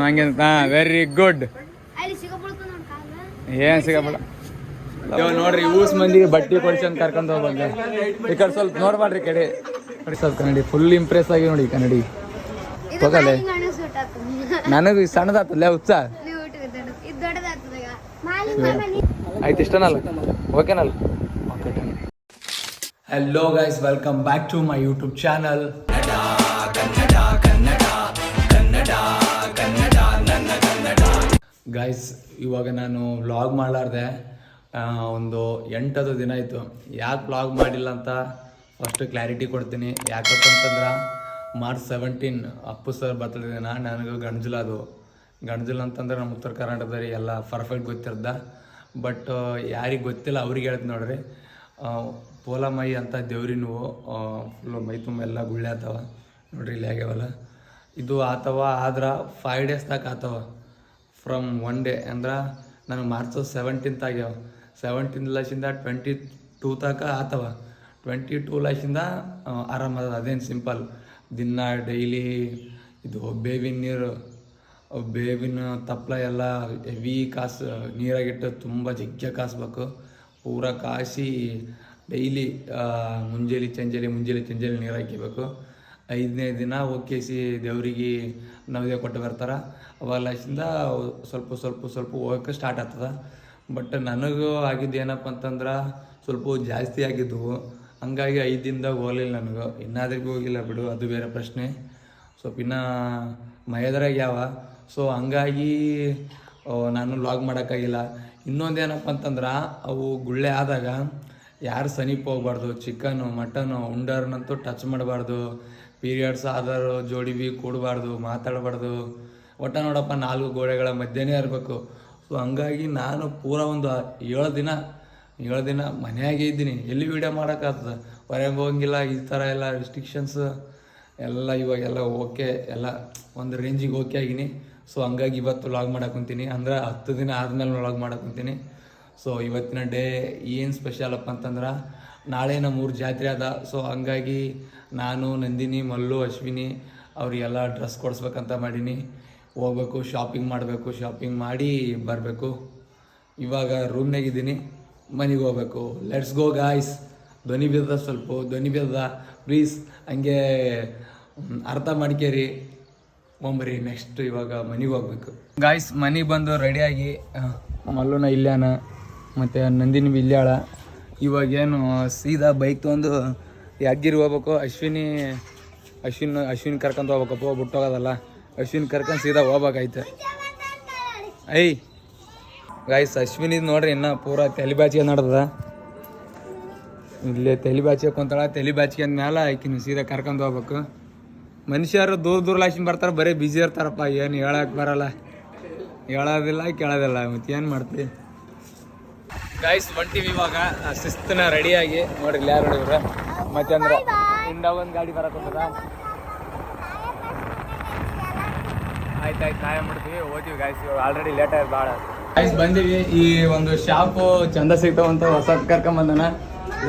ಹಂಗೆ very good. ಏನ್ ಸಿಗಬೇಡ ನೋಡ್ರಿ, ಯೂಸ್ ಮಂದಿಗೆ ಬಟ್ಟೆ ಕೊಡ್ಸಂತ ಕರ್ಕೊಂಡು ಹೋಗ್ಬಂದ. ಈ ಕಡೆ ಸ್ವಲ್ಪ ನೋಡ್ಬಾಡ್ರಿ ಕಡೆ ಸ್ವಲ್ಪ ಕನ್ನಡಿ ಫುಲ್ ಇಂಪ್ರೆಸ್ ಆಗಿ ನೋಡಿ ಕನ್ನಡಿ ಹೋಗಲ್ಲ. ನನಗೆ ಸಣ್ಣದಾತಲ್ಲ ಉತ್ಸಾಹ ಆಯ್ತು, ಇಷ್ಟನಲ್ಲ ಓಕೆನಲ್ಲ. Hello guys, welcome back to my YouTube channel. Guys, ಇವಾಗ ನಾನು ವ್ಲಾಗ್ ಮಾಡಲಾರ್ದೆ ಒಂದು 8 ದಿನ ಆಯಿತು. ಯಾಕೆ ವ್ಲಾಗ್ ಮಾಡಿಲ್ಲ ಅಂತ ಫಸ್ಟ್ ಕ್ಲಾರಿಟಿ ಕೊಡ್ತೀನಿ. ಯಾಕಪ್ಪ ಅಂತಂದ್ರೆ ಮಾರ್ಚ್ 17 ಅಪ್ಪು ಸರ್ ಬರ್ತಡೇ ದಿನ. ನನಗೂ ಗಣಜುಲ ಅಂತಂದ್ರೆ ನಮ್ಮ ಉತ್ತರ ಕರ್ನಾಟಕದಲ್ಲಿ ಎಲ್ಲ ಪರ್ಫೆಕ್ಟ್ ಗೊತ್ತಿರ್ದ. ಬಟ್ ಯಾರಿಗೆ ಗೊತ್ತಿಲ್ಲ ಅವ್ರಿಗೆ ಹೇಳ್ತೀನಿ ನೋಡ್ರಿ. ಪೋಲಮೈ ಅಂತ ದೇವ್ರಿ ನೀವು ಫುಲ್ಲು ಮೈ ತುಂಬ ಎಲ್ಲ ಗುಳ್ಳೆ ಆತವ ನೋಡ್ರಿ, ಇಲ್ಲಿ ಆಗ್ಯಾವಲ್ಲ. ಇದು ಆದ್ರೆ 5 days ತನಕ ಆತವ. ಫ್ರಮ್ 1 day ಅಂದ್ರೆ ನನಗೆ ಮಾರ್ಚ್ 17 ಆಗ್ಯಾವ. 17 ಲಕ್ಷದಿಂದ 22 ತನಕ ಆತವ. 22 ಲಕ್ಷದಿಂದ ಆರಾಮದ. ಅದೇನು ಸಿಂಪಲ್. ದಿನ ಡೈಲಿ ಇದು ಬೇವಿನ ತಪ್ಪಲ ಎಲ್ಲ ಹೆವಿ ಕಾಸು ನೀರಾಗಿಟ್ಟು ತುಂಬ ಜಗ್ಗ ಕಾಸ್ಬೇಕು. ಪೂರ ಕಾಸಿ ಡೈಲಿ ಮುಂಜಾನೆ ಚಂಜಲಿ ನೀರು ಹಾಕಿಬೇಕು. 5ನೇ ದಿನ ಹೋಗಿಸಿ ದೇವ್ರಿಗೆ ನೈವೇದ್ಯ ಕೊಟ್ಟು ಬರ್ತಾರೆ. ಅವಾಗ ಲಕ್ಷದಿಂದ ಸ್ವಲ್ಪ ಹೋಗೋಕೆ ಸ್ಟಾರ್ಟ್ ಆಗ್ತದೆ. ಬಟ್ ನನಗೂ ಆಗಿದ್ದು ಏನಪ್ಪ ಅಂತಂದ್ರೆ ಸ್ವಲ್ಪ ಜಾಸ್ತಿ ಆಗಿದ್ದವು. ಹಂಗಾಗಿ 5 ದಿನದಾಗ ಹೋಗಲಿಲ್ಲ. ನನಗೂ ಇನ್ನಾದ್ರೂ ಹೋಗಿಲ್ಲ ಬಿಡು, ಅದು ಬೇರೆ ಪ್ರಶ್ನೆ. ಸ್ವಲ್ಪ ಇನ್ನೂ ಮಯದ್ರಾಗ ಯಾವ. ಸೊ ಹಂಗಾಗಿ ನಾನು ವ್ಲಾಗ್ ಮಾಡೋಕ್ಕಾಗಿಲ್ಲ. ಇನ್ನೊಂದೇನಪ್ಪ ಅಂತಂದ್ರೆ ಅವು ಗುಳ್ಳೆ ಆದಾಗ ಯಾರು ಸಮೀಪ ಹೋಗ್ಬಾರ್ದು. ಚಿಕನ್ನು ಮಟನ್ನು ಉಂಡರ್ನಂತೂ ಟಚ್ ಮಾಡಬಾರ್ದು. ಪೀರಿಯಡ್ಸ್ ಆದರೂ ಜೋಡಿ ಬಿ ಕೂಡಬಾರ್ದು, ಮಾತಾಡಬಾರ್ದು. ಒಟ್ಟು ನೋಡಪ್ಪ 4 ಗೋಡೆಗಳ ಮಧ್ಯೆನೇ ಇರಬೇಕು. ಸೊ ಹಂಗಾಗಿ ನಾನು ಪೂರ ಒಂದು 7 ದಿನ ಮನೆಯಾಗೆ ಇದ್ದೀನಿ. ಎಲ್ಲಿ ವೀಡಿಯೋ ಮಾಡೋಕ್ಕಾಗ್ತದೆ, ಹೊರಗೆ ಹೋಗಂಗಿಲ್ಲ. ಈ ಥರ ಎಲ್ಲ ರಿಸ್ಟ್ರಿಕ್ಷನ್ಸ್ ಎಲ್ಲ ಇವಾಗೆಲ್ಲ ಓಕೆ, ಎಲ್ಲ ಒಂದು ರೇಂಜಿಗೆ ಓಕೆ ಆಗಿನಿ. ಸೊ ಹಂಗಾಗಿ ಇವತ್ತು ವ್ಲಾಗ್ ಮಾಡಕ್ಕೆ ಅಂದ್ರೆ 10 ದಿನ ಆದಮೇಲೆ ವ್ಲಾಗ್ ಮಾಡಕ್ಕೆ ಕುಂತೀನಿ. ಸೊ ಇವತ್ತಿನ ಡೇ ಏನು ಸ್ಪೆಷಲಪ್ಪ ಅಂತಂದ್ರೆ ನಾಳೆ ನಮ್ಮ ಊರು ಜಾತ್ರೆ ಅದ. ಸೊ ಹಂಗಾಗಿ ನಾನು, ನಂದಿನಿ, ಮಲ್ಲು, ಅಶ್ವಿನಿ ಅವರಿಗೆಲ್ಲ ಡ್ರೆಸ್ ಕೊಡಿಸ್ಬೇಕಂತ ಮಾಡೀನಿ. ಹೋಗ್ಬೇಕು, ಶಾಪಿಂಗ್ ಮಾಡಬೇಕು, ಶಾಪಿಂಗ್ ಮಾಡಿ ಬರಬೇಕು. ಇವಾಗ ರೂಮ್ನಾಗಿದ್ದೀನಿ, ಮನೆಗೆ ಹೋಗ್ಬೇಕು. Let's go guys. ಧ್ವನಿ ಬೀಳ್ದ ಪ್ಲೀಸ್ ಹಂಗೆ ಅರ್ಥ ಮಾಡ್ಕೇರಿ. ಒಂಬರಿ ನೆಕ್ಸ್ಟ್ ಇವಾಗ ಮನೆಗೆ ಹೋಗ್ಬೇಕು ಗಾಯ್ಸ್. ಮನೆಗೆ ಬಂದು ರೆಡಿಯಾಗಿ ಮಲ್ಲುನ ಇಲ್ಲಾನ ಮತ್ತು ನಂದಿನಿ ಇಲ್ಲಾಳ. ಇವಾಗೇನು ಸೀದಾ ಬೈಕ್ ತೊಗೊಂಡು ಯಾದಗಿರಿ ಹೋಗ್ಬೇಕು. ಅಶ್ವಿನ್ ಕರ್ಕೊಂಡು ಹೋಗ್ಬೇಕಪ್ಪ, ಬಿಟ್ಟೋಗೋದಲ್ಲ. ಅಶ್ವಿನ್ ಕರ್ಕೊಂಡು ಸೀದಾ ಹೋಗ್ಬೇಕಾಯ್ತು. ಗಾಯ್ಸ್, ಅಶ್ವಿನಿದು ನೋಡ್ರಿ ಇನ್ನೂ ಪೂರ ತಲೆ ಬಾಚಿಗೆ ನಡ್ದದ. ಇಲ್ಲೇ ತಲೆ ಬಾಚಿಗೆ ಕುಂತಾಳ. ತಲೆ ಬಾಚಿಗೆ ಅಂದ್ಮೇಲೆ ಆಯ್ಕಿನ ಸೀದಾ ಕರ್ಕೊಂಡು ಹೋಗ್ಬೇಕು. ಮನುಷ್ಯರು ದೂರ ಲಾಶಿನ ಬರ್ತಾರೆ, ಬರೀ ಬ್ಯುಸಿ ಇರ್ತಾರಪ್ಪ. ಏನು ಹೇಳಕ್ಕೆ ಬರಲ್ಲ, ಹೇಳೋದಿಲ್ಲ ಕೇಳೋದಿಲ್ಲ. ಮತ್ತೆ ಏನು ಮಾಡ್ತೀವಿ ಗಾಯ್ಸ್. ಹೊಂಟಿವಿ ಇವಾಗ ಶಿಸ್ತನ ರೆಡಿಯಾಗಿ. ನೋಡ್ರಿ ಇಲ್ಲಿ ಯಾರು ನೋಡಿವ್ರ. ಮತ್ತೆ ಅಂದ್ರೆ ಇಂದ ಒಂದು ಗಾಡಿ ಬರತ್ತದ. ಆಯ್ತು ನಾವೇ ಮಾಡ್ತೀವಿ, ಹೋಗ್ತೀವಿ ಗಾಯ್ಸ್. ಇವಾಗ ಆಲ್ರೆಡಿ ಲೇಟ್ ಆಯ್ತು ಭಾಳ. ಗಾಯ್ಸ್ ಬಂದೀವಿ. ಈ ಒಂದು ಶಾಪು ಚಂದ ಸಿಗ್ತಾವಂತ ಹೊಸದು ಕರ್ಕೊಂಬಂದನ.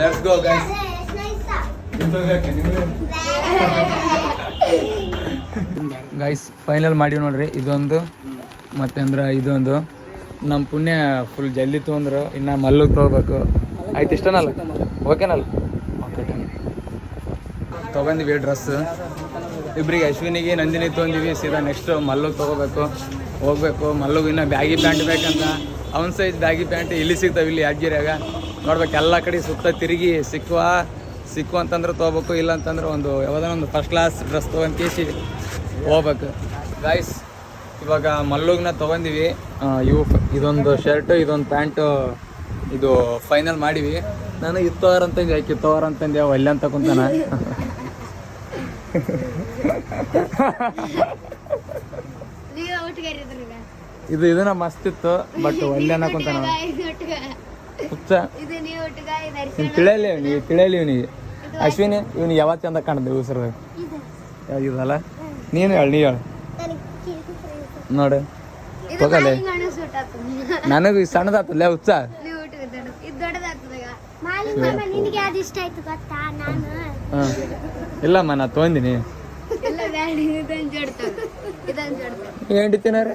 Let's go guys. Guys final ಮಾಡಿವಿ ನೋಡ್ರಿ. ಇದೊಂದು ಮತ್ತೆ ಅಂದ್ರೆ ಇದೊಂದು ನಮ್ಮ ಪುಣ್ಯ ಫುಲ್ ಜಲ್ದಿ ತೊಗೊಂಡ್ರು. ಇನ್ನು ಮಲ್ಲಿಗೆ ತೊಗೋಬೇಕು. ಆಯ್ತು, ಇಷ್ಟನಲ್ಲ ಓಕೆನಲ್ಲ. ಓಕೆ ತೊಗೊಂಡಿವಿ ಡ್ರೆಸ್ ಇಬ್ಬರಿಗೆ. ಅಶ್ವಿನಿಗೆ ನಂದಿನಿ ತೊಗೊಂಡಿವಿ. ಸೀದಾ ನೆಕ್ಸ್ಟ್ ಮಲ್ಲಿಗೆ ತೊಗೋಬೇಕು, ಹೋಗ್ಬೇಕು. ಮಲ್ಲಿಗೆ ಇನ್ನೂ ಬ್ಯಾಗಿ ಪ್ಯಾಂಟ್ ಬೇಕಂತ. ಅವನ ಸೈಜ್ ಬ್ಯಾಗಿ ಪ್ಯಾಂಟ್ ಇಲ್ಲಿ ಸಿಗ್ತಾವೆ, ಇಲ್ಲಿ ಯಾದಗಿರಿಯಾಗ ನೋಡ್ಬೇಕು. ಎಲ್ಲ ಕಡೆ ಸುತ್ತ ತಿರುಗಿ ಸಿಕ್ಕು ಅಂತಂದ್ರೆ ತೊಗೋಬೇಕು. ಇಲ್ಲ ಅಂತಂದ್ರೆ ಯಾವುದಾರ ಒಂದು ಫಸ್ಟ್ ಕ್ಲಾಸ್ ಡ್ರೆಸ್ ತೊಗೊಂಡು ಕೇಸಿ ಹೋಗ್ಬೇಕು ಗಾಯ್ಸ್. ಇವಾಗ ಮಲ್ಲುಗನ್ನ ತೊಗೊಂಡಿವಿ. ಇದೊಂದು ಶರ್ಟು, ಇದೊಂದು ಪ್ಯಾಂಟು, ಇದು ಫೈನಲ್ ಮಾಡಿವಿ. ನಾನು ಇತ್ತೋರ್ ಅಂತಂದು ಕಿತ್ತೋರ್ ಅಂತಂದು ಒಲ್ಲೆ ಅಂತ ಕುಂತಾನ. ಇದನ್ನ ಮಸ್ತ್ ಇತ್ತು, ಬಟ್ ಒಲ್ಲೆ ಅನ್ನ ಕುಂತಾನ. ತಿಳಿಯಲಿ ಇವನಿಗೆ. ಅಶ್ವಿನಿ ಇವ್ನಿಗೆ ಯಾವತ್ತು ಚಂದ ಕಾಣ್ತದೆ ಉಸಿರದಾಗ ಇದಲ್ಲ. ನೀನು ಹೇಳು ನೋಡು ಹೋಗಲ್ಲ. ನನಗೆ ಸಣ್ಣದಾತಲ್ಲ ಉತ್ಸಾಹ. ಇಲ್ಲಮ್ಮ ನಾ ತೊಗೊಂಡಿನಿ. ఏంటి తినారు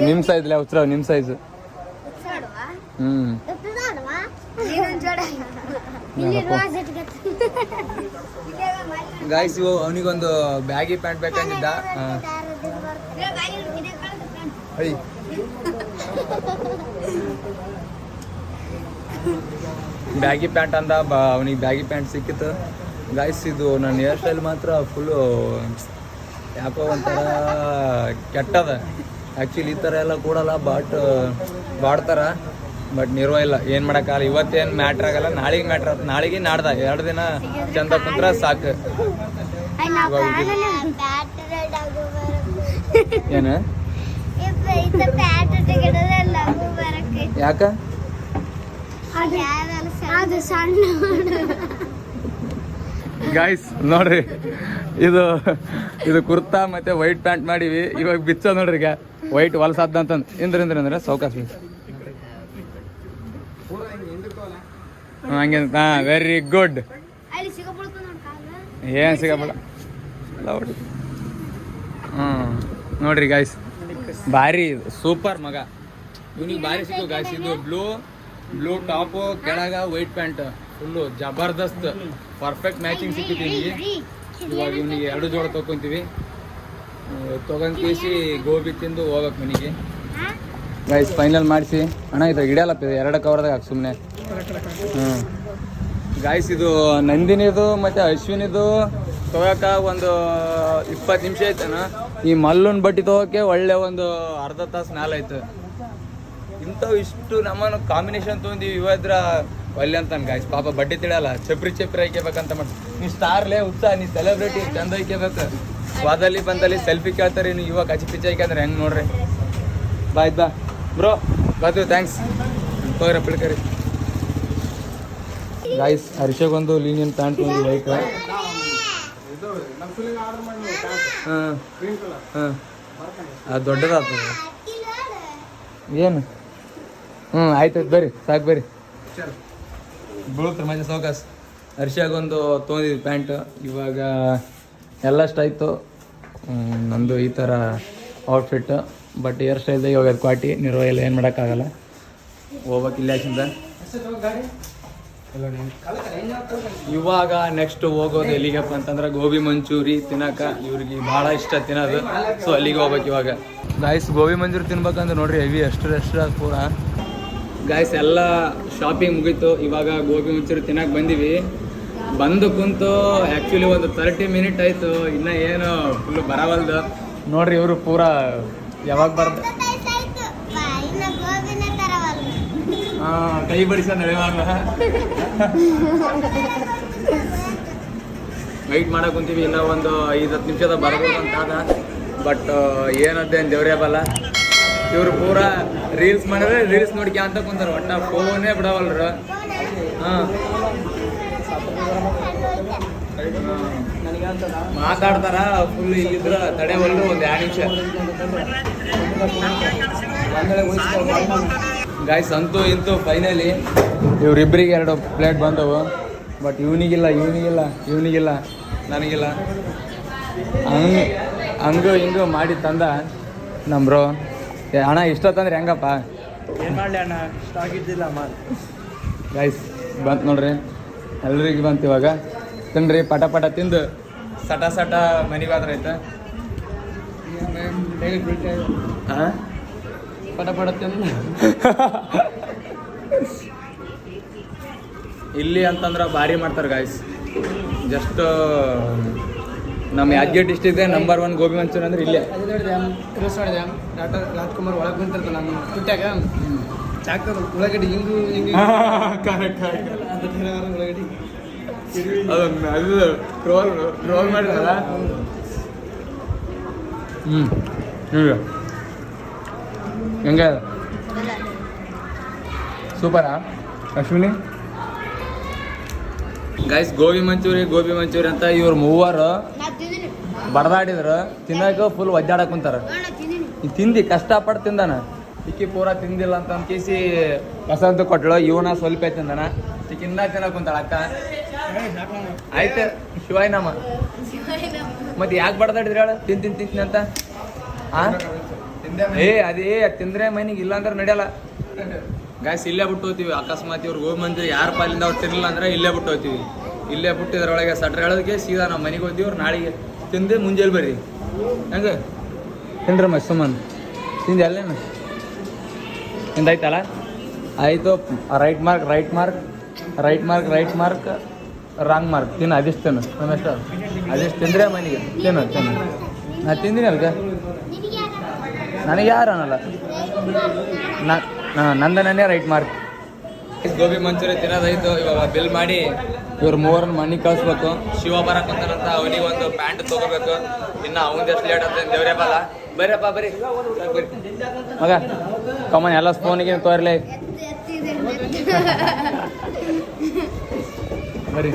ನಿಮ್ ಸೈಜ್ ಉತ್ಸವ ನಿಮ್ ಸೈಜ್ ಗಾಯ್ಸ್ ಅವನಿಗೊಂದು ಬ್ಯಾಗಿ ಪ್ಯಾಂಟ್ ಬೇಕಂತಿದ್ದ ಬ್ಯಾಗಿ ಪ್ಯಾಂಟ್ ಅಂದ ಅವನಿಗೆ ಬ್ಯಾಗಿ ಪ್ಯಾಂಟ್ ಸಿಕ್ಕಿತ್ತು ಗಾಯ್ಸ್. ಇದು ನನ್ನ ಹೇರ್ ಸ್ಟೈಲ್ ಮಾತ್ರ ಫುಲ್ಲು ಯಾಕೋ ಒಂಥರ ಕೆಟ್ಟದ. ಆ್ಯಕ್ಚುಲಿ ಈ ಥರ ಎಲ್ಲ ಕೂಡಲ್ಲ, ಬಟ್ ಬಾಡ್ತಾರ, ಬಟ್ ನಿರ್ವ ಇಲ್ಲ, ಏನು ಮಾಡೋಕ್ಕಾಗಲ್ಲ. ಇವತ್ತೇನು ಮ್ಯಾಟ್ರ್ ಆಗಲ್ಲ, ನಾಳೆಗೆ ಮ್ಯಾಟ್ರ್ ಆಗ್ತದೆ. ನಾಳೆಗೆ ನಾಡ್ದ 2 ದಿನ ಚಂದ ಕುಂತ್ರ ಸಾಕು. ಏನು ಯಾಕ ಗಾಯ್ಸ್ ನೋಡ್ರಿ, ಇದು ಕುರ್ತಾ ಮತ್ತೆ ವೈಟ್ ಪ್ಯಾಂಟ್ ಮಾಡಿವಿ. ಇವಾಗ ಬಿಚ್ಚ ನೋಡ್ರಿ, ಈಗ ವೈಟ್ ಹೊಲಸಾದ ಅಂತಂದು ಇಂದ್ರೆ ಸೌಕಾಶ ಹಂಗೆ. Very good. ಏನ್ ಸಿಗಬಲ್ಲ ನೋಡ್ರಿ ಗಾಯ್ಸ್, ಭಾರಿ ಸೂಪರ್ ಮಗ. ಇವನಿಗೆ ಭಾರಿ ಸಿಕ್ಕು ಗಾಯ್ಸ್. ಇದು ಬ್ಲೂ ಟಾಪು, ಕೆಳಗ ವೈಟ್ ಪ್ಯಾಂಟ್, ಫುಲ್ಲು ಜಬರ್ದಸ್ತ್ ಪರ್ಫೆಕ್ಟ್ ಮ್ಯಾಚಿಂಗ್ ಸಿಕ್ಕಿದ್ದೀವಿ. ಇವಾಗ ಇವನಿಗೆ 2 ಜೋಡ ತೊಗೊಂತೀವಿ. ತೊಗೊಂಡು ಕೇಸಿ ಗೋಬಿ ತಿಂದು ಹೋಗ್ಬೇಕು ಮನೆಗೆ ಗೈಸ್. ಫೈನಲ್ ಮಾಡಿಸಿ ಅಣ್ಣ, ಇದು ಹಿಡಿಯಲ್ಲಪ್ಪ, 2 ಕವರ್ದಾಗ ಹಾಕಿ ಸುಮ್ಮನೆ. ಗಾಯ್ಸ್, ಇದು ನಂದಿನಿದು ಮತ್ತು ಅಶ್ವಿನಿದು ತೊಗೋಕೆ ಒಂದು 20 ನಿಮಿಷ ಆಯ್ತಣ್ಣ. ಈ ಮಲ್ಲೂನ್ ಬಟ್ಟೆ ತೊಗೋಕೆ ಒಳ್ಳೆ ಒಂದು ಅರ್ಧ ತಾಸು ಮ್ಯಾಲ ಆಯ್ತು. ಇಂಥವು ಇಷ್ಟು ನಮ್ಮನ್ನು ಕಾಂಬಿನೇಷನ್ ತೊಗೊಂಡಿವಿ. ಇವದ್ರ ಒಳ್ಳೆ ಅಂತಾನೆ ಗಾಯ್ಸ್. ಪಾಪ ಬಡ್ಡಿ ತಿಳಿಯಲ್ಲ, ಚಪ್ರಿ ಹಾಕ್ಯಬೇಕಂತ ಮಾಡಿ. ನೀ ಸ್ಟಾರ್ಲೇ ಉತ್ಸಾಹ, ನೀ ಸೆಲೆಬ್ರಿಟಿ, ಚಂದ ಹಾಕ್ಯಬೇಕು. ವಾದಲ್ಲಿ ಬಂದಲ್ಲಿ ಸೆಲ್ಫಿ ಕೇಳ್ತಾರೆ, ನೀವು ಇವಾಗ ಕಚ್ಚಿ ಪಿಚ್ಚಿ ಹಾಕ್ಯಂದ್ರೆ ಹೆಂಗೆ ನೋಡ್ರಿ. ಬಾಯ್ ಬಾ ಬ್ರೋ, ಬಾದು, ಥ್ಯಾಂಕ್ಸ್. ಹೋಗ್ರ ಪಿಳ್ಕರಿ ಗಾಯ್ಸ್. ಹರ್ಷಗೊಂದು ಲೀನಿಯನ್ ಪ್ಯಾಂಟ್ ಒಂದು ವೈಟ್. ಅದು ದೊಡ್ಡದಾಗ್ತದೆ ಏನು. ಆಯ್ತು ಬರ್ರಿ, ಸಾಕು ಬರ್ರಿ. ಬೀಳುತ್ತಾರೆ ಮಜಾ ಸೌಕಾಸ್. ಹರ್ಷಾಗೊಂದು ತೊಗೊಂಡಿದ್ವಿ ಪ್ಯಾಂಟ್. ಇವಾಗ ಎಲ್ಲಷ್ಟಾಯಿತು. ನಂದು ಈ ಥರ ಔಟ್ಫಿಟ್, ಬಟ್ ಹೇರ್ ಸ್ಟೈಲ್ದಾಗ ಇವಾಗ ಅದು ಕ್ವಾಟಿ ನಿರ್ವ ಎಲ್ಲ ಏನು ಮಾಡೋಕ್ಕಾಗಲ್ಲ. ಹೋಗ್ಬೇಕು ಇಲ್ಲಾಚಿಂದ. ಇವಾಗ ನೆಕ್ಸ್ಟ್ ಹೋಗೋದು ಎಲ್ಲಿಗಪ್ಪ ಅಂತಂದ್ರೆ ಗೋಬಿ ಮಂಚೂರಿ ತಿನ್ನಕ. ಇವ್ರಿಗೆ ಭಾಳ ಇಷ್ಟ ತಿನ್ನೋದು, ಸೊ ಅಲ್ಲಿಗೆ ಹೋಗ್ಬೇಕು ಇವಾಗ ಗಾಯ್ಸ್. ಗೋಬಿ ಮಂಚೂರಿ ತಿನ್ಬೇಕಂದ್ರೆ ನೋಡ್ರಿ ಹೆವಿ ಎಷ್ಟು ಪೂರ ಗಾಯ್ಸ್. ಎಲ್ಲ ಶಾಪಿಂಗ್ ಮುಗೀತು. ಇವಾಗ ಗೋಬಿ ಮಂಚೂರಿ ತಿನ್ನಕ್ಕೆ ಬಂದೀವಿ. ಬಂದು ಕುಂತು ಆ್ಯಕ್ಚುಲಿ ಒಂದು 30 ಮಿನಿಟ್ ಆಯಿತು, ಇನ್ನೂ ಏನು ಫುಲ್ಲು ಬರವಲ್ದು ನೋಡ್ರಿ. ಇವರು ಪೂರ ಯಾವಾಗ ಬರ್ದು ಕೈ ಬಡಿಸ ನಡೆಯುವಾಗ ವೆಯ್ಟ್ ಮಾಡಕ್ಕೆ ಕುಂತೀವಿ. ಇನ್ನೂ ಒಂದು 5-10 ನಿಮಿಷದ ಬರ್ಬೋದು ಅಂತಾದ, ಬಟ್ ಏನದ್ದೇನು ದೇವ್ರೇ ಬಲ್ಲ. ಇವರು ಪೂರ ರೀಲ್ಸ್ ಮಾಡಿದ್ರೆ ರೀಲ್ಸ್ ನೋಡ್ಕೆ ಅಂತ ಕುಂತಾರೆ, ಒಟ್ಟ ಫೋನೇ ಬಿಡವಲ್ರು. ಮಾತಾಡ್ತಾರ ಫುಲ್. ಇಲ್ಲಿದ್ರ ತಡೆವಲ್ರು ಒಂದು 2 ನಿಮಿಷ ಗಾಯ್ಸ್. ಅಂತೂ ಇಂತೂ ಫೈನಲಿ ಇವ್ರಿಬ್ರಿಗೆ 2 ಪ್ಲೇಟ್ ಬಂದವು, ಬಟ್ ಇವನಿಗಿಲ್ಲ ನನಗಿಲ್ಲ. ಹಂಗೂ ಹಿಂಗೂ ಮಾಡಿ ತಂದ ನಮ್ಮ ಬ್ರೋ. ಅಣ್ಣ ಇಷ್ಟೊತ್ತಂದ್ರೆ ಹೆಂಗಪ್ಪ, ಏನು ಮಾಡಲಿ ಅಣ್ಣ, ಇಷ್ಟ ಆಗಿದ್ದಿಲ್ಲ ಗಾಯ್ಸ್. ಬಂತು ನೋಡ್ರಿ, ಎಲ್ರಿಗೆ ಬಂತು. ಇವಾಗ ತಿನ್ರಿ, ಪಟ ತಿಂದು ಸಟ ಮನೆಗೆ ಹೋದ್ರೆ ಆಯ್ತು. ಹಾಂ, ಪಟ ತಿಂದು ಇಲ್ಲಿ ಅಂತಂದ್ರೆ ಭಾರಿ ಮಾಡ್ತಾರೆ ಗಾಯ್ಸ್. ಜಸ್ಟ್ ನಮ್ಮ ಯಾದಗಿರಿ ಡಿಸ್ಟ್ರಿಕ್ಟ್ ನಂಬರ್ 1 ಗೋಬಿ ಮಂಚೂರಿ ಅಂದ್ರೆ ಇಲ್ಲೇ. ಕ್ರೋಸ್ ಮಾಡಿದೆ ಡಾಕ್ಟರ್ ರಾಜ್ಕುಮಾರ್ ಒಳಗೆ ಬಂತಿರ್ತಾರೆ ನಮ್ಮ ತುಟ್ಟಾಗ ಚಾಕ್ತದ ಉಳ್ಳಾಗಡ್ಡಿ ಹಿಂಗೆ ಕರೆಕ್ಟ್ ಉಳ್ಳಾಗಡ್ಡಿ ಅದು ಟ್ರೋಲ್ ಮಾಡಿರಲ್ಲ. ಹೆಂಗ ಸೂಪರಾ ಅಶ್ವಿನಿ ಗೈಸ್? ಗೋಬಿ ಮಂಚೂರಿ ಅಂತ ಇವ್ರು ಮೂವರು ಬಡದಾಡಿದ್ರು. ತಿನ್ನಕ ಫುಲ್ ಒದ್ದಾಡಕ್ ಕುಂತಾರ. ತಿಂದು ಕಷ್ಟಪಟ್ಟು ತಿಂದಾನ. ಇಕ್ಕಿ ಪೂರ ತಿಂದಿಲ್ಲ ಅಂತ ಕೇಸಿ ವಸಂತ ಕೊಟ್ಟಳು. ಇವನ ಸ್ವಲ್ಪ ತಿಂದಾನ. ಇನ್ನ ತಿನ್ನಕ್ ಕುಂತಾಳ ಅಕ್ಕ. ಆಯ್ತು ಶಿವಾಯ ನಾಮ. ಮತ್ತೆ ಯಾಕೆ ಬಡ್ದಾಡಿದ್ರಿ ಹೇಳ ತಿಂತೀನಿ ಅಂತ? ಅದೇ ತಿಂದ್ರೆ ಮೈನಿಗೆ ಇಲ್ಲ ಅಂದ್ರೆ ನಡೆಯಲ್ಲ. ಗಾಯ್ಸ್ ಇಲ್ಲೇ ಬಿಟ್ಟು ಹೋಗ್ತೀವಿ. ಅಕಸ್ಮಾತ್ ಇವ್ರು ಹೋಗಿ ಮಂದಿರ ಯಾರ ಪಾಲಿಂದ ಅವ್ರು ತಿನ್ನಲ್ಲ ಅಂದ್ರೆ ಇಲ್ಲೇ ಬಿಟ್ಟು ಹೋಗ್ತೀವಿ. ಇಲ್ಲೇ ಬಿಟ್ಟು ಇದ್ರೊಳಗೆ ಸಟ್ರ ಹೇಳೋದಕ್ಕೆ ಸೀದಾ ನಾವು ಮನೆಗೆ ಹೋಗ್ತೀವಿ. ಅವ್ರು ನಾಳೆಗೆ ತಿಂದು ಮುಂಜಾನೆ ಬರ್ರಿ. ಹೆಂಗೆ ತಿನ್ರಿ ಮತ್ ಸುಮ್ಮನೆ ತಿಂದು ಅಲ್ಲೇನು ತಿಂದಾಯ್ತಲ್ಲ? ಆಯಿತು. ರೈಟ್ ಮಾರ್ಕ್ ರಾಂಗ್ ಮಾರ್ಕ್ ತಿನ್ನು. ಅದಿಷ್ಟು ತಿನ್ನು ನಮ್ಮೆಷ್ಟು ಅದಿಷ್ಟು ತಿಂದರೆ ಮನೆಗೆ ತಿನ್ನು. ನಾ ತಿಂದಿನಿ ಅಲ್ಗ, ನನಗೆ ಯಾರು ಅನ್ನಲ್ಲ. ನಂದನೇ ರೈಟ್ ಮಾರ್ಕ್. ಗೋಬಿ ಮಂಚೂರಿ ತಿನ್ನೋದಾಯ್ತು. ಇವಾಗ ಬಿಲ್ ಮಾಡಿ ಇವ್ರು ಮೂವರನ್ನ ಮನೆಗೆ ಕಳಿಸ್ಬೇಕು. ಶಿವ ಬರಕ್ಕಂತಾನಂತ ಅವನಿಗೆ ಒಂದು ಪ್ಯಾಂಟ್ ತೊಗೋಬೇಕು. ಇನ್ನು ಅವಂದೆಷ್ಟು ಲೇಟ್ ಅಂತ ದೇವ್ರೇ ಬಲ್ಲ. ಬರ್ರಪ್ಪ ಬರ್ರಿ ಮಗ ಕಮನ್ ಎಲ್ಲ ಫೋನಿಗೆ ತೋರ್ಲಿ ಬರ್ರಿ.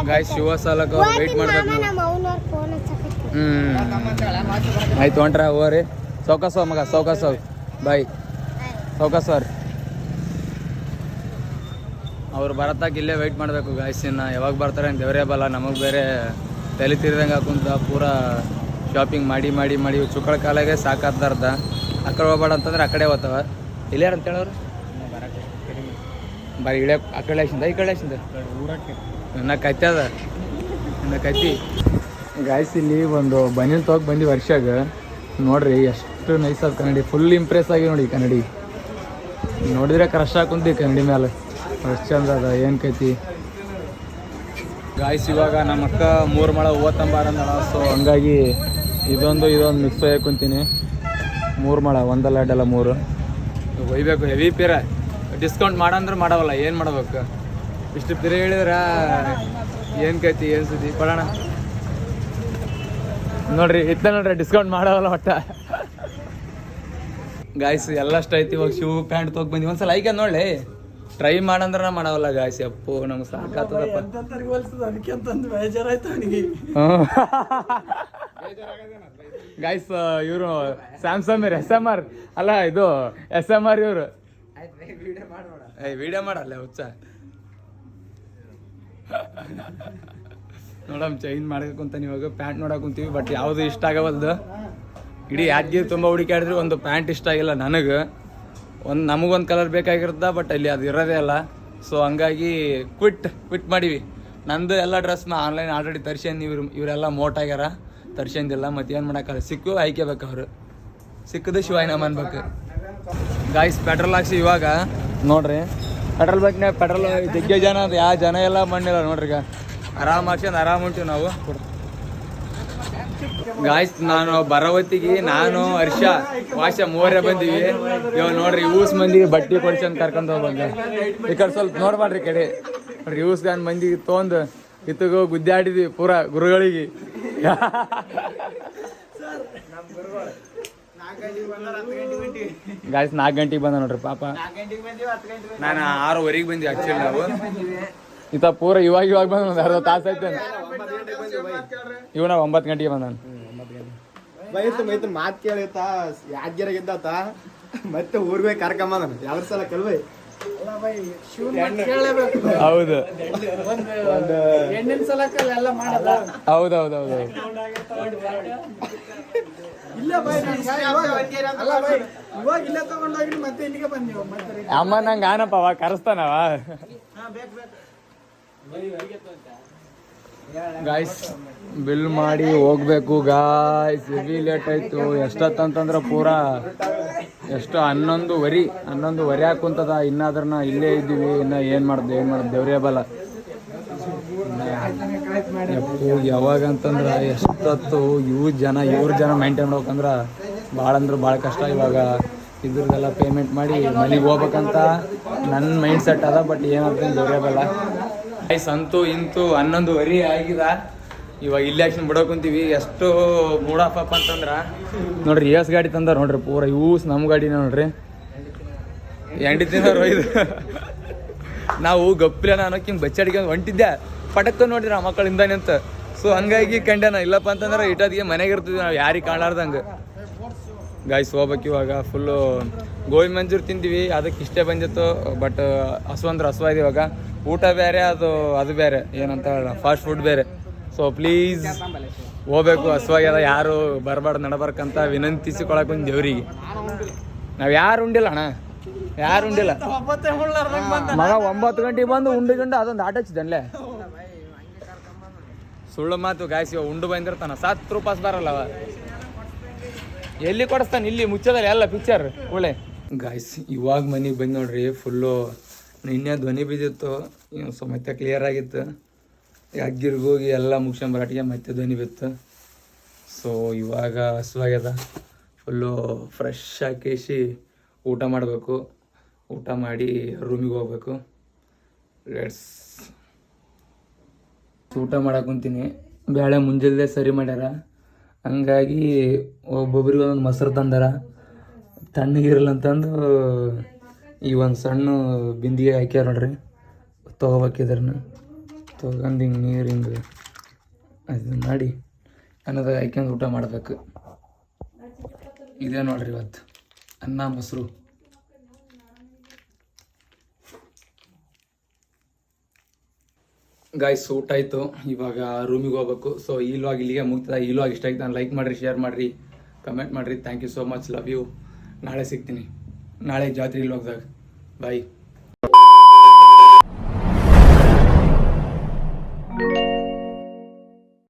ಗಾಯ್ಸ್ ಶಿವ ಸಾಲಕ ವೆಯ್ಟ್ ಮಾಡ್ಬೇಕು. ಆಯ್ತು ಹೊಂಟ್ರ ಹೋಗ್ರಿ. ಸೌಕಾಸ ಮಗ ಸೌಕಾಸ ಬಾಯ್ ಸೌಕಾಸ ಅವ್ರಿ. ಅವ್ರು ಬರತ್ತಾಕ ಇಲ್ಲೇ ವೆಯ್ಟ್ ಮಾಡಬೇಕು ಗಾಯ್ಸ್. ಇನ್ನು ಯಾವಾಗ ಬರ್ತಾರೆ ಅಂತ ದೇವರೇ ಬಲ್ಲ. ನಮಗೆ ಬೇರೆ ತಲೆ ತಿರ್ದಂಗೆ ಹಾಕುಂತ ಪೂರಾ ಶಾಪಿಂಗ್ ಮಾಡಿ ಚುಕ್ಕಳ ಕಾಲಾಗೆ ಸಾಕಾರ್ದ. ಆ ಕಡೆ ಹೋಗ್ಬೇಡ ಅಂತಂದ್ರೆ ಆ ಕಡೆ ಹೋಗ್ತಾವ. ಇಲ್ಲಾರ ಅಂತ ಹೇಳೋರು ಬಾರಿ ಇಳ್ಯಾಕ ಆ ಕಡೆ ಹಾಕ್ಸಿಂದ ಈ ಕಡೆ ಹಾಕ್ಸಿಂದ ಇನ್ನು ಕತ್ತಿ ಅದ ಇನ್ನು ಕತ್ತಿ. ಗಾಯ್ಸ್ ಇಲ್ಲಿ ಒಂದು ಬನಿಯನ್ ತೊಗೊಳಕ್ಕೆ ಬಂದು ವರ್ಷಾಗ ನೋಡ್ರಿ ಎಷ್ಟು ನೈಸ್ ಅದ ಕನ್ನಡಿ. ಫುಲ್ ಇಂಪ್ರೆಸ್ ಆಗಿ ನೋಡಿ ಕನ್ನಡಿ ನೋಡಿದ್ರೆ ಕ್ರಶ್ ಹಾಕುಂತೀವಿ ಕನ್ನಡಿ ಮೇಲೆ. ಅಷ್ಟು ಚಂದ ಅದ ಏನು ಕೈತಿ. ಗಾಯ್ಸ್ ಇವಾಗ ನಮ್ಮ ಅಕ್ಕ 3 ಮಳ ಓತಂಬಾರ ಅಂದಳ. ಸೊ ಹಂಗಾಗಿ ಇದೊಂದು ಮಿಕ್ಸ್ ಕುಂತೀನಿ. 3 ಮಳ ಒಂದಲ್ಲ ಎರಡಲ್ಲ 3 ಒಯ್ಬೇಕು. Heavy ಪೀರ discount ಮಾಡಂದ್ರೆ ಮಾಡವಲ್ಲ. ಏನು ಮಾಡ್ಬೇಕು? ಇಷ್ಟು ಪೀರ ಹೇಳಿದ್ರೆ ಏನು ಕೈತಿ ಏನು ಸುದ್ದಿ ಕೊಡೋಣ ನೋಡ್ರಿ. ಇತ್ತ ನೋಡ್ರಿ ಡಿಸ್ಕೌಂಟ್ ಮಾಡವಲ್ಲ ಒಟ್ಟ. ಗಾಯ್ಸ್ ಎಲ್ಲಷ್ಟು ಐತಿ. ಇವಾಗ ಶೂ ಪ್ಯಾಂಟ್ ತೊಗೊಂಡು ಬಂದು ಒಂದ್ಸಲ ಐಕ ನೋಡ್ಲಿ ಟ್ರೈ ಮಾಡಂದ್ರೆ ಮಾಡವಲ್ಲ ಗಾಯ್ಸ್. ಅಪ್ಪು ನಮ್ಗೆ ಸಾಕಾಗ್ತದಪ್ಪ. ಗಾಯ್ಸ್ ಇವರು ಸ್ಯಾಮ್ಸಂಗ್ SMR ಅಲ್ಲ ಇದು SMR ಇವರು ವಿಡಿಯೋ ಮಾಡಲ್ಲ ಹುಚ್ಚ. ನೋಡಮ್ ಚೈನ್ ಮಾಡಕ್ಕಂತ ಇವಾಗ ಪ್ಯಾಂಟ್ ನೋಡಕ್ ಕುಂತೀವಿ. ಬಟ್ ಯಾವುದು ಇಷ್ಟ ಆಗವಲ್ದು. ಇಡೀ ಯಾದಗಿರಿ ತುಂಬ ಹುಡುಕಾಡಿದ್ರೆ ಒಂದು ಪ್ಯಾಂಟ್ ಇಷ್ಟ ಆಗಿಲ್ಲ ನನಗೆ. ನಮಗೊಂದು ಕಲರ್ ಬೇಕಾಗಿರುತ್ತೆ ಬಟ್ ಅಲ್ಲಿ ಅದು ಇರೋದೇ ಅಲ್ಲ. ಸೊ ಹಂಗಾಗಿ ಕ್ವಿಟ್ ಮಾಡೀವಿ. ನಂದು ಎಲ್ಲ ಡ್ರೆಸ್ನ ಆನ್ಲೈನ್ ಆಲ್ರೆಡಿ ತರ್ಸ್ಯಂದು. ಇವರೆಲ್ಲ ಮೋಟ್ ಆಗ್ಯಾರ ತರ್ಸ್ಯಂದಿಲ್ಲ. ಮತ್ತೆ ಏನು ಮಾಡೋಕ್ಕಲ್ಲ. ಸಿಕ್ಕು ಆಯ್ಕೆಬೇಕು. ಅವರು ಸಿಕ್ಕದು ಶಿವಾಯನಮ್ ಅನ್ಬೇಕು. ಗಾಯ್ಸ್ ಪೆಟ್ರೋಲ್ ಹಾಕ್ಸಿ ಇವಾಗ ನೋಡ್ರಿ. ಪೆಟ್ರೋಲ್ ಬೈಕ್ನಾಗ ಪೆಟ್ರೋಲ್ ಜಗ್ಗೆ ಜನ ಅದು ಯಾವ ಜನ ಎಲ್ಲ ಮಣ್ಣಿಲ್ಲ ನೋಡ್ರಿ. ಈಗ ಆರಾಮ್ ಹಾಕ್ಸ್ಯಂದು ಆರಾಮ್ ಹೊಂಟಿವಿ ನಾವು. ಗಾಯ್ಸ್ ನಾನು ಬರೋವತ್ತಿಗೆ ನಾನು ಹರ್ಷ ವಾಶ 3 ಬಂದೀವಿ. ಇವಾಗ ನೋಡ್ರಿ ಯೂಸ್ ಮಂದಿಗೆ ಬಟ್ಟೆ ಕೊಡ್ಸಂದು ಕರ್ಕೊಂಡು ಹೋಗ್ಬಂಗ. ಈ ಕಡೆ ಸ್ವಲ್ಪ ನೋಡ್ಬಾಡ್ರಿ ಕಡೆ ನೋಡ್ರಿ. ಯೂಸ್ ಮಂದಿಗೆ ತೊಗೊಂಡು ಇತ್ತಗೋ ಗುದ್ದಾಡಿದ್ವಿ ಪೂರಾ ಗುರುಗಳಿಗೆ. ಗಾಯ್ಸ್ 4 ಗಂಟೆಗೆ ಬಂದ ನೋಡ್ರಿ ಪಾಪ. ನಾನು 6:15 ಬಂದ್ವಿ ಆಕ್ಚುಲಿ. ನಾವು ಈತ ಪೂರ ಇವಾಗ ಬಂದ ಒಂದು ಅರ್ಧ ತಾಸು ಆಯ್ತು. ಇವನ 9 ಗಂಟೆಗೆ ಬಂದ. ಮಾತು ಕೇಳಿತ ಯಾದ್ಗಿರಾಗ ಇದ್ದಾತ ಮತ್ತೆ ಊರ್ಗೆ ಕರ್ಕೊಂಬ ಯಾವ ಸಲ ಕಲ್ವೈ. ಹೌದು ಹೌದೌದೌದು. ಅಮ್ಮ ನಂಗೆ ಆನಪ್ಪ ಅವ ಕರೆಸ್ತಾನವ. ಗಾಯ್ಸ್ ಬಿಲ್ ಮಾಡಿ ಹೋಗ್ಬೇಕು ಗಾಯ್ಸ್. ಹೆವಿ ಲೇಟ್ ಆಯ್ತು. ಎಷ್ಟೊತ್ತಂತಂದ್ರೆ ಪೂರಾ ಎಷ್ಟು 11:15 ಹಾಕುಂತದ. ಇನ್ನಾದ್ರನ್ನ ಇಲ್ಲೇ ಇದ್ದೀವಿ. ಇನ್ನು ಏನು ಮಾಡ್ದು ದೇವ್ರೇ ಬಲ್ಲ. ಯಾವಾಗ ಅಂತಂದ್ರೆ ಎಷ್ಟೊತ್ತು ಇವ್ರ ಜನ ಮೇಂಟೈನ್ ಮಾಡ್ಬೇಕಂದ್ರೆ ಭಾಳ ಕಷ್ಟ. ಇವಾಗ ಇದ್ರದ್ದೆಲ್ಲ ಪೇಮೆಂಟ್ ಮಾಡಿ ಮನೆಗೆ ಹೋಗ್ಬೇಕಂತ ನನ್ನ ಮೈಂಡ್ ಸೆಟ್ ಅದ. ಬಟ್ ಏನಾಗ್ತದೆ ದೇವ್ರೇ ಬಲ್ಲ. ಗಾಯ್ಸ್ ಅಂತೂ ಇಂತೂ 11:15 ಆಗಿದೆ. ಇವಾಗ ಇಲ್ಲಿ ಆಕ್ಷನ್ ಬಿಡೋಕುಂತೀವಿ. ಎಷ್ಟು ಮೂಡ್ ಆಫ್ ಅಪ್ ಅಂತಂದ್ರೆ ನೋಡ್ರಿ ES ಗಾಡಿ ತಂದಾರ ನೋಡ್ರಿ. ಪೂರ ಯೂಸ್ ನಮ್ಮ ಗಾಡಿನ ನೋಡ್ರಿ. ಎಂಡಿ ತಿನ್ನೋರು ಇದು. ನಾವು ಗಪ್ಪಿಲ್ಲ ಅನ್ನೋಕೆ ಹಿಂಗೆ ಬಚ್ಚಾಡ್ಕೊಂಡು ಹೊಂಟಿದ್ದೆ. ಪಟಕ್ಕ ನೋಡಿರಿ ಆ ಮಕ್ಕಳಿಂದಾನೆ ಅಂತ. ಸೊ ಹಂಗಾಗಿ ಕಂಡ್ಯಾನ. ಇಲ್ಲಪ್ಪ ಅಂತಂದ್ರೆ ಇಟ್ಟೋದಿಗೆ ಮನೆಗೆ ಇರ್ತಿದ್ವಿ ನಾವು ಯಾರಿಗೆ ಕಾಣಲಾರ್ದಂಗೆ. ಗಾಯ್ಸ್ ಹೋಗ್ಬೇಕು ಇವಾಗ. ಫುಲ್ಲು ಗೋಬಿ ಮಂಚೂರಿ ತಿಂತೀವಿ. ಅದಕ್ಕೆ ಇಷ್ಟೇ ಬಂದಿತ್ತು. ಬಟ್ ಹಸು ಅಂದ್ರೆ ಹಸುವಾಗಿದೆ. ಇವಾಗ ಊಟ ಬೇರೆ, ಅದು ಬೇರೆ, ಏನಂತ ಹೇಳ ಫಾಸ್ಟ್ ಫುಡ್ ಬೇರೆ. ಸೊ ಪ್ಲೀಸ್ ಹೋಗ್ಬೇಕು, ಹಸುವಾಗ್ಯದ, ಯಾರು ಬರಬಾರ್ದು ನಡಬಾರ್ಕಂತ ವಿನಂತಿಸಿಕೊಳಕ್ ಒಂದು ದೇವ್ರಿಗೆ. ನಾವು ಯಾರು ಉಂಡಿಲ್ಲ ಅಣ್ಣ, ಯಾರು ಉಂಡಿಲ್ಲ. ಮಗ 9 ಗಂಟೆಗೆ ಬಂದು ಉಂಡು ಅದೊಂದು ಆಟ ಹಚ್ಚಿದನ್ಲೆ. ಸುಳ್ಳು ಮಾತು ಗಾಯ್ಸಿ, ಉಂಡು ಬಂದಿರ್ತಾನ, 7 ರೂಪಾಯಿ ಬರಲ್ಲ ಅವ. ಎಲ್ಲಿ ಕೊಡಿಸ್ತಾನೆ? ಇಲ್ಲಿ ಮುಚ್ಚದಲ್ಲಿ ಎಲ್ಲ ಪಿಕ್ಚರ್ ಒಳ್ಳೆ. ಗಾಯ್ಸ್ ಇವಾಗ ಮನೆಗೆ ಬಂದು ನೋಡ್ರಿ, ಫುಲ್ಲು ನಿನ್ನೆ ಧ್ವನಿ ಬಿದ್ದಿತ್ತು, ಸೊ ಮತ್ತೆ ಕ್ಲಿಯರ್ ಆಗಿತ್ತು. ಅಗ್ಗಿರ್ಗೆ ಹೋಗಿ ಎಲ್ಲ ಮುಗಿಸ್ಕೊಂಬರಾಟಿಗೆ ಮತ್ತೆ ಧ್ವನಿ ಬಿತ್ತು. ಸೊ ಇವಾಗ ಹಸುವಾಗ್ಯದ, ಫುಲ್ಲು ಫ್ರೆಶ್ ಹಾಕಿಸಿ ಊಟ ಮಾಡಬೇಕು. ಊಟ ಮಾಡಿ ರೂಮಿಗೆ ಹೋಗ್ಬೇಕು. ಊಟ ಮಾಡಕ್ಕೆ ಕುಂತೀನಿ. ಬೇಳೆ ಮುಂಜಾನೆ ಸರಿ ಮಾಡ್ಯಾರ, ಹಂಗಾಗಿ ಒಬ್ಬೊಬ್ರಿಗೆ ಒಂದೊಂದು ಮೊಸರು ತಂದಾರ. ತಣ್ಣಗಿರಲ್ಲ ಅಂತಂದು ಈ ಒಂದು ಸಣ್ಣ ಬಿಂದಿಗೆ ಹಾಕ್ಯಾರ ನೋಡ್ರಿ, ತೊಗೋಬೇಕಿದ್ರನ್ನ ತೊಗೊಂಡು ಹಿಂಗೆ ನೀರು ಹಿಂಗೆ ಅದು ಮಾಡಿ ಅನ್ನದಾಗ ಹಾಕ್ಯಂದು ಊಟ ಮಾಡಬೇಕು. ಇದೇ ನೋಡ್ರಿ ಇವತ್ತು ಅನ್ನ ಮೊಸರು. ಗಾಯ್ಸ್ ಊಟ ಆಯಿತು, ಇವಾಗ ರೂಮಿಗೆ ಹೋಗ್ಬೇಕು. ಸೊ ಈ ಲಾಗ್ ಇಲ್ಲಿಗೆ ಮುಗ್ತದ. ಈ ಲಾಗ್ ಇಷ್ಟ ಆಯ್ತು ನಾನು ಲೈಕ್ ಮಾಡಿರಿ, ಶೇರ್ ಮಾಡಿರಿ, ಕಮೆಂಟ್ ಮಾಡಿರಿ. Thank you so much, love you. ನಾಳೆ ಸಿಗ್ತೀನಿ, ನಾಳೆ ಜಾತ್ರೆ ಲಾಗ್ದಾಗ. ಬಾಯ್.